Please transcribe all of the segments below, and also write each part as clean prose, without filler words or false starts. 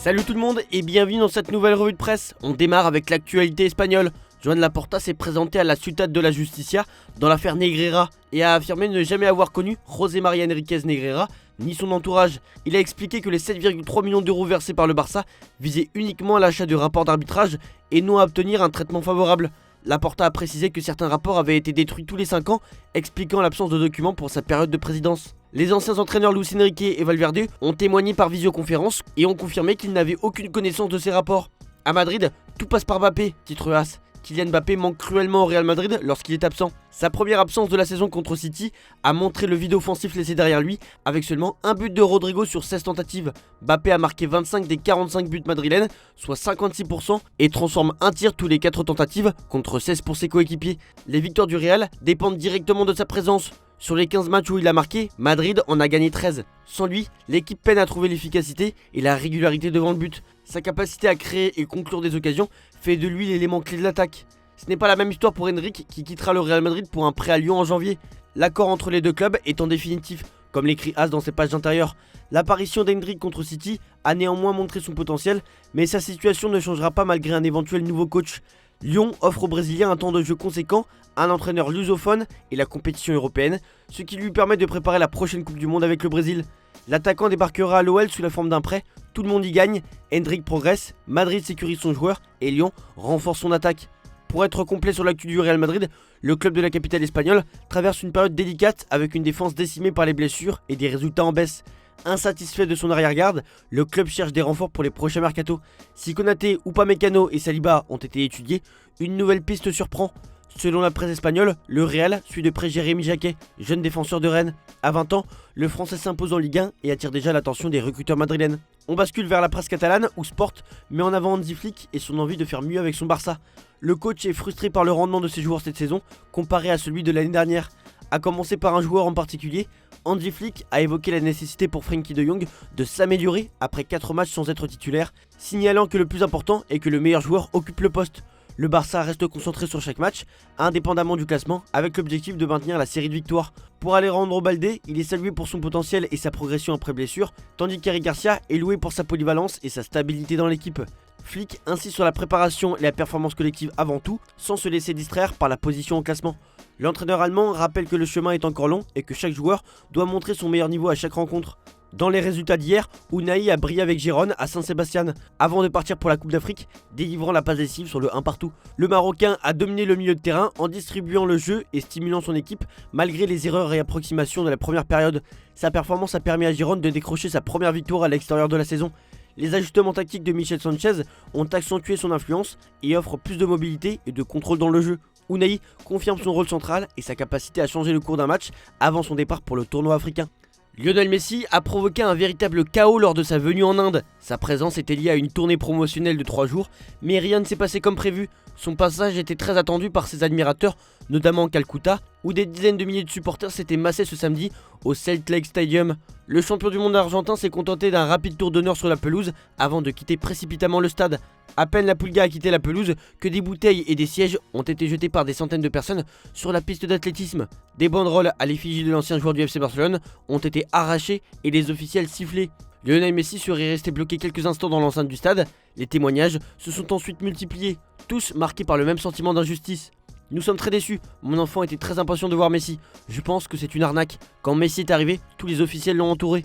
Salut tout le monde et bienvenue dans cette nouvelle revue de presse. On démarre avec l'actualité espagnole. Joan Laporta s'est présenté à la Ciutat de la Justicia dans l'affaire Negreira et a affirmé ne jamais avoir connu José María Enríquez Negreira ni son entourage. Il a expliqué que les 7,3 millions d'euros versés par le Barça visaient uniquement à l'achat de rapports d'arbitrage et non à obtenir un traitement favorable. Laporta a précisé que certains rapports avaient été détruits tous les 5 ans, expliquant l'absence de documents pour sa période de présidence. Les anciens entraîneurs Luis Enrique et Valverde ont témoigné par visioconférence et ont confirmé qu'ils n'avaient aucune connaissance de ces rapports. À Madrid, tout passe par Mbappé, titre As. Kylian Mbappé manque cruellement au Real Madrid lorsqu'il est absent. Sa première absence de la saison contre City a montré le vide offensif laissé derrière lui, avec seulement un but de Rodrigo sur 16 tentatives. Mbappé a marqué 25 des 45 buts madrilènes, soit 56%, et transforme un tir tous les 4 tentatives, contre 16 pour ses coéquipiers. Les victoires du Real dépendent directement de sa présence. Sur les 15 matchs où il a marqué, Madrid en a gagné 13. Sans lui, l'équipe peine à trouver l'efficacité et la régularité devant le but. Sa capacité à créer et conclure des occasions fait de lui l'élément clé de l'attaque. Ce n'est pas la même histoire pour Endrick qui quittera le Real Madrid pour un prêt à Lyon en janvier. L'accord entre les deux clubs est en définitif, comme l'écrit As dans ses pages d'intérieur. L'apparition d'Endrick contre City a néanmoins montré son potentiel, mais sa situation ne changera pas malgré un éventuel nouveau coach. Lyon offre aux Brésiliens un temps de jeu conséquent, un entraîneur lusophone et la compétition européenne, ce qui lui permet de préparer la prochaine Coupe du Monde avec le Brésil. L'attaquant débarquera à l'OL sous la forme d'un prêt, tout le monde y gagne, Endrick progresse, Madrid sécurise son joueur et Lyon renforce son attaque. Pour être complet sur l'actu du Real Madrid, le club de la capitale espagnole traverse une période délicate avec une défense décimée par les blessures et des résultats en baisse. Insatisfait de son arrière-garde, le club cherche des renforts pour les prochains mercatos. Si Konaté, Upamecano et Saliba ont été étudiés, une nouvelle piste surprend. Selon la presse espagnole, le Real suit de près Jérémy Jacquet, jeune défenseur de Rennes. À 20 ans, le Français s'impose en Ligue 1 et attire déjà l'attention des recruteurs madrilènes. On bascule vers la presse catalane où Sport met en avant Hansi Flick et son envie de faire mieux avec son Barça. Le coach est frustré par le rendement de ses joueurs cette saison comparé à celui de l'année dernière. A commencer par un joueur en particulier, Hansi Flick a évoqué la nécessité pour Frenkie de Jong de s'améliorer après 4 matchs sans être titulaire, signalant que le plus important est que le meilleur joueur occupe le poste. Le Barça reste concentré sur chaque match, indépendamment du classement, avec l'objectif de maintenir la série de victoires. Pour Alejandro Balde, il est salué pour son potentiel et sa progression après blessure, tandis qu'Eric Garcia est loué pour sa polyvalence et sa stabilité dans l'équipe. Flick insiste sur la préparation et la performance collective avant tout, sans se laisser distraire par la position au classement. L'entraîneur allemand rappelle que le chemin est encore long et que chaque joueur doit montrer son meilleur niveau à chaque rencontre. Dans les résultats d'hier, Unai a brillé avec Gérone à Saint-Sébastien, avant de partir pour la Coupe d'Afrique, délivrant la passe décisive sur le 1 partout. Le Marocain a dominé le milieu de terrain en distribuant le jeu et stimulant son équipe malgré les erreurs et approximations de la première période. Sa performance a permis à Gérone de décrocher sa première victoire à l'extérieur de la saison. Les ajustements tactiques de Michel Sanchez ont accentué son influence et offrent plus de mobilité et de contrôle dans le jeu. Unai confirme son rôle central et sa capacité à changer le cours d'un match avant son départ pour le tournoi africain. Lionel Messi a provoqué un véritable chaos lors de sa venue en Inde. Sa présence était liée à une tournée promotionnelle de 3 jours, mais rien ne s'est passé comme prévu. Son passage était très attendu par ses admirateurs, notamment Calcutta, où des dizaines de milliers de supporters s'étaient massés ce samedi au Salt Lake Stadium. Le champion du monde argentin s'est contenté d'un rapide tour d'honneur sur la pelouse avant de quitter précipitamment le stade. À peine la Pulga a quitté la pelouse que des bouteilles et des sièges ont été jetés par des centaines de personnes sur la piste d'athlétisme. Des banderoles à l'effigie de l'ancien joueur du FC Barcelone ont été arrachées et les officiels sifflés. Lionel Messi serait resté bloqué quelques instants dans l'enceinte du stade. Les témoignages se sont ensuite multipliés, tous marqués par le même sentiment d'injustice. Nous sommes très déçus, mon enfant était très impatient de voir Messi. Je pense que c'est une arnaque. Quand Messi est arrivé, tous les officiels l'ont entouré.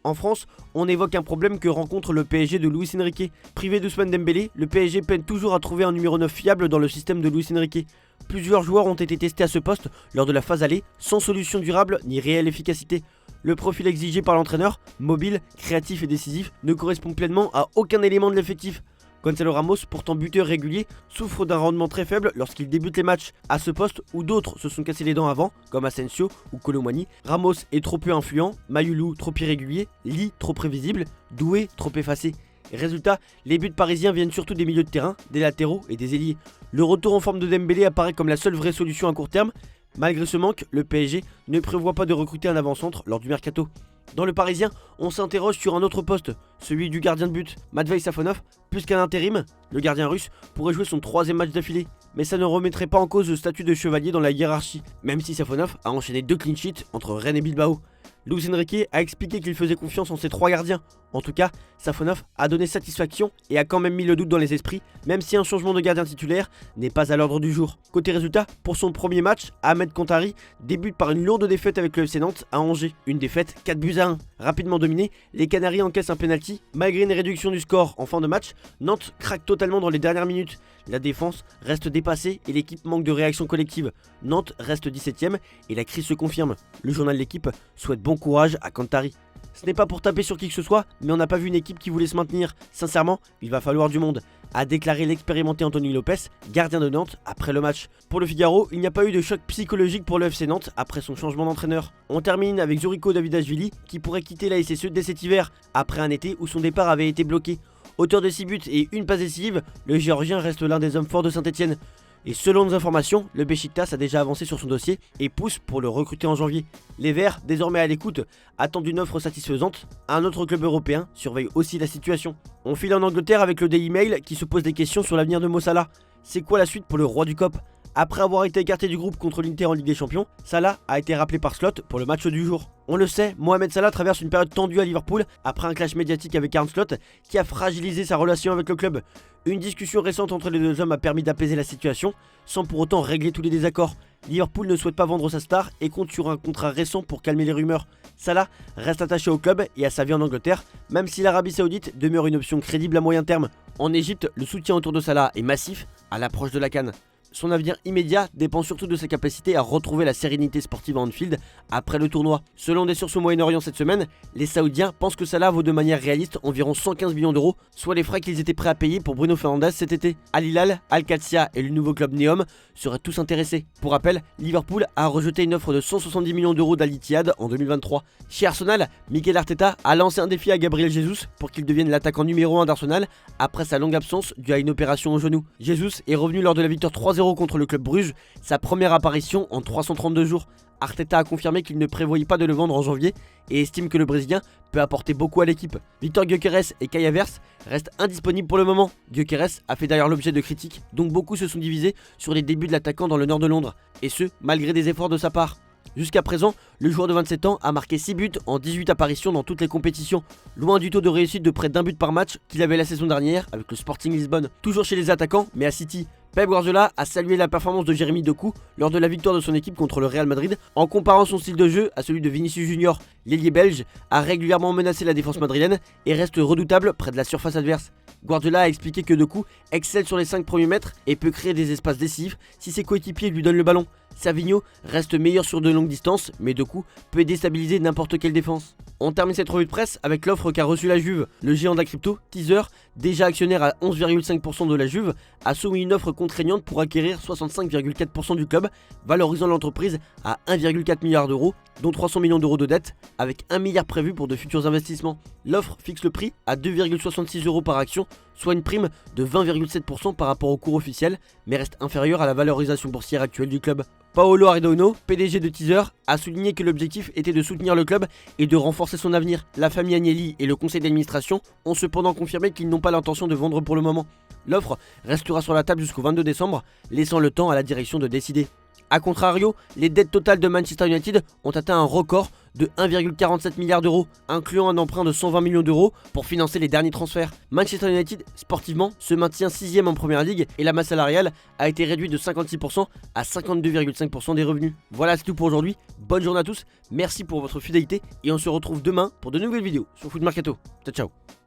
En France, on évoque un problème que rencontre le PSG de Luis Enrique. Privé d'Ousmane Dembélé, le PSG peine toujours à trouver un numéro 9 fiable dans le système de Luis Enrique. Plusieurs joueurs ont été testés à ce poste lors de la phase aller, sans solution durable ni réelle efficacité. Le profil exigé par l'entraîneur, mobile, créatif et décisif, ne correspond pleinement à aucun élément de l'effectif. Gonzalo Ramos, pourtant buteur régulier, souffre d'un rendement très faible lorsqu'il débute les matchs. À ce poste où d'autres se sont cassés les dents avant, comme Asensio ou Kolo Muani, Ramos est trop peu influent, Mayulu trop irrégulier, Lee trop prévisible, Doué trop effacé. Résultat, les buts parisiens viennent surtout des milieux de terrain, des latéraux et des ailiers. Le retour en forme de Dembélé apparaît comme la seule vraie solution à court terme. Malgré ce manque, le PSG ne prévoit pas de recruter un avant-centre lors du mercato. Dans le Parisien, on s'interroge sur un autre poste, celui du gardien de but. Matvei Safonov, plus qu'un intérim, le gardien russe pourrait jouer son 3e match d'affilée. Mais ça ne remettrait pas en cause le statut de chevalier dans la hiérarchie, même si Safonov a enchaîné 2 clean sheets entre Rennes et Bilbao. Luis Enrique a expliqué qu'il faisait confiance en ses 3 gardiens. En tout cas, Safonov a donné satisfaction et a quand même mis le doute dans les esprits, même si un changement de gardien titulaire n'est pas à l'ordre du jour. Côté résultat, pour son premier match, Ahmed Kantari débute par une lourde défaite avec le FC Nantes à Angers. Une défaite 4-1. Rapidement dominée, les Canaries encaissent un penalty. Malgré une réduction du score en fin de match, Nantes craque totalement dans les dernières minutes. La défense reste dépassée et l'équipe manque de réaction collective. Nantes reste 17ème et la crise se confirme. Le journal de l'équipe souhaite bon courage à Kantari. Ce n'est pas pour taper sur qui que ce soit, mais on n'a pas vu une équipe qui voulait se maintenir. Sincèrement, il va falloir du monde, a déclaré l'expérimenté Anthony Lopez, gardien de Nantes, après le match. Pour le Figaro, il n'y a pas eu de choc psychologique pour le FC Nantes après son changement d'entraîneur. On termine avec Zuriko Davidashvili qui pourrait quitter la SSE dès cet hiver, après un été où son départ avait été bloqué. Auteur de 6 buts et une passe décisive, le Géorgien reste l'un des hommes forts de Saint-Etienne. Et selon nos informations, le Beşiktaş a déjà avancé sur son dossier et pousse pour le recruter en janvier. Les Verts, désormais à l'écoute, attendent une offre satisfaisante. Un autre club européen surveille aussi la situation. On file en Angleterre avec le Daily Mail qui se pose des questions sur l'avenir de Mo Salah. C'est quoi la suite pour le roi du COP? Après avoir été écarté du groupe contre l'Inter en Ligue des Champions, Salah a été rappelé par Slot pour le match du jour. On le sait, Mohamed Salah traverse une période tendue à Liverpool après un clash médiatique avec Arne Slot qui a fragilisé sa relation avec le club. Une discussion récente entre les deux hommes a permis d'apaiser la situation, sans pour autant régler tous les désaccords. Liverpool ne souhaite pas vendre sa star et compte sur un contrat récent pour calmer les rumeurs. Salah reste attaché au club et à sa vie en Angleterre, même si l'Arabie Saoudite demeure une option crédible à moyen terme. En Égypte, le soutien autour de Salah est massif à l'approche de la CAN. Son avenir immédiat dépend surtout de sa capacité à retrouver la sérénité sportive à Anfield après le tournoi. Selon des sources au Moyen-Orient cette semaine, les Saoudiens pensent que Salah vaut de manière réaliste environ 115 millions d'euros, soit les frais qu'ils étaient prêts à payer pour Bruno Fernandes cet été. Al Hilal, Al Qadsiya et le nouveau club Neom seraient tous intéressés. Pour rappel, Liverpool a rejeté une offre de 170 millions d'euros d'Al Ittihad en 2023. Chez Arsenal, Mikel Arteta a lancé un défi à Gabriel Jesus pour qu'il devienne l'attaquant numéro 1 d'Arsenal après sa longue absence due à une opération au genou. Jesus est revenu lors de la victoire 3-0 contre le club Bruges, sa première apparition en 332 jours. Arteta a confirmé qu'il ne prévoyait pas de le vendre en janvier et estime que le Brésilien peut apporter beaucoup à l'équipe. Victor Gyökeres et Kai Havertz restent indisponibles pour le moment. Gyökeres a fait d'ailleurs l'objet de critiques, donc beaucoup se sont divisés sur les débuts de l'attaquant dans le nord de Londres, et ce, malgré des efforts de sa part. Jusqu'à présent, le joueur de 27 ans a marqué 6 buts en 18 apparitions dans toutes les compétitions, loin du taux de réussite de près d'1 but par match qu'il avait la saison dernière avec le Sporting Lisbonne. Toujours chez les attaquants, mais à City, Pep Guardiola a salué la performance de Jérémy Doku lors de la victoire de son équipe contre le Real Madrid en comparant son style de jeu à celui de Vinicius Junior. L'ailier belge a régulièrement menacé la défense madrilène et reste redoutable près de la surface adverse. Guardiola a expliqué que Doku excelle sur les 5 premiers mètres et peut créer des espaces décisifs si ses coéquipiers lui donnent le ballon. Savigno reste meilleur sur de longues distances, mais Doku peut déstabiliser n'importe quelle défense. On termine cette revue de presse avec l'offre qu'a reçue la Juve. Le géant de la crypto, Teaser, déjà actionnaire à 11,5% de la Juve, a soumis une offre contraignante pour acquérir 65,4% du club, valorisant l'entreprise à 1,4 milliard d'euros, dont 300 millions d'euros de dette, avec 1 milliard prévu pour de futurs investissements. L'offre fixe le prix à 2,66 euros par action, soit une prime de 20,7% par rapport au cours officiel, mais reste inférieure à la valorisation boursière actuelle du club. Paolo Ardoino, PDG de Teaser, a souligné que l'objectif était de soutenir le club et de renforcer son avenir. La famille Agnelli et le conseil d'administration ont cependant confirmé qu'ils n'ont pas l'intention de vendre pour le moment. L'offre restera sur la table jusqu'au 22 décembre, laissant le temps à la direction de décider. A contrario, les dettes totales de Manchester United ont atteint un record de 1,47 milliard d'euros, incluant un emprunt de 120 millions d'euros pour financer les derniers transferts. Manchester United, sportivement, se maintient 6ème en première ligue et la masse salariale a été réduite de 56% à 52,5% des revenus. Voilà, c'est tout pour aujourd'hui. Bonne journée à tous, merci pour votre fidélité et on se retrouve demain pour de nouvelles vidéos sur Foot Mercato. Ciao ciao.